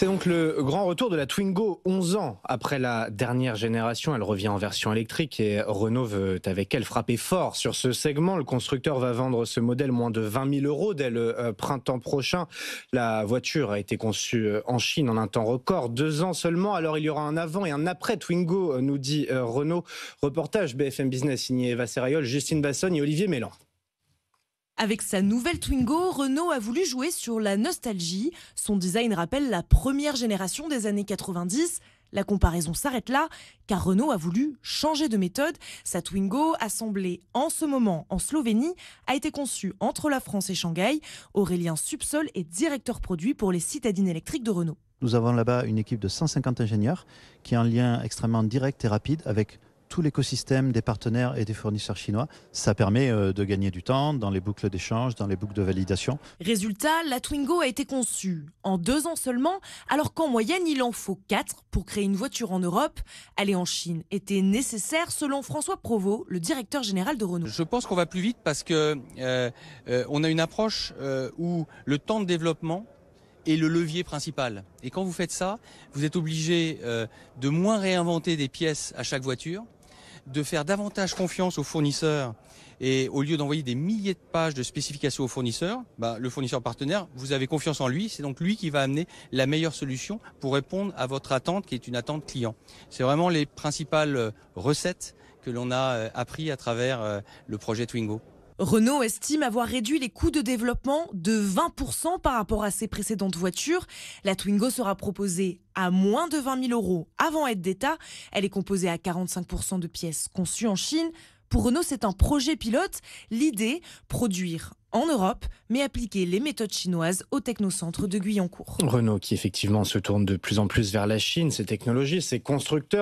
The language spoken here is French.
C'est donc le grand retour de la Twingo 11 ans après la dernière génération. Elle revient en version électrique et Renault veut avec elle frapper fort sur ce segment. Le constructeur va vendre ce modèle moins de 20 000 euros dès le printemps prochain. La voiture a été conçue en Chine en un temps record, 2 ans seulement. Alors il y aura un avant et un après Twingo, nous dit Renault. Reportage BFM Business signé Eva Serrayol, Justine Bassogne et Olivier Mélan. Avec sa nouvelle Twingo, Renault a voulu jouer sur la nostalgie. Son design rappelle la première génération des années 90. La comparaison s'arrête là, car Renault a voulu changer de méthode. Sa Twingo, assemblée en ce moment en Slovénie, a été conçue entre la France et Shanghai. Aurélien Subsol est directeur produit pour les citadines électriques de Renault. Nous avons là-bas une équipe de 150 ingénieurs qui est en lien extrêmement direct et rapide avec tout l'écosystème des partenaires et des fournisseurs chinois. Ça permet de gagner du temps dans les boucles d'échange, dans les boucles de validation. Résultat, la Twingo a été conçue en 2 ans seulement, alors qu'en moyenne, il en faut 4 pour créer une voiture en Europe. Aller en Chine était nécessaire, selon François Provost, le directeur général de Renault. Je pense qu'on va plus vite parce que on a une approche où le temps de développement est le levier principal. Et quand vous faites ça, vous êtes obligé de moins réinventer des pièces à chaque voiture, de faire davantage confiance aux fournisseurs et au lieu d'envoyer des milliers de pages de spécifications aux fournisseurs, le fournisseur partenaire, vous avez confiance en lui, c'est donc lui qui va amener la meilleure solution pour répondre à votre attente qui est une attente client. C'est vraiment les principales recettes que l'on a appris à travers le projet Twingo. Renault estime avoir réduit les coûts de développement de 20% par rapport à ses précédentes voitures. La Twingo sera proposée à moins de 20 000 euros avant aide d'État. Elle est composée à 45% de pièces conçues en Chine. Pour Renault, c'est un projet pilote. L'idée, produire en Europe, mais appliquer les méthodes chinoises au technocentre de Guyancourt. Renault qui effectivement se tourne de plus en plus vers la Chine, ses technologies, ses constructeurs.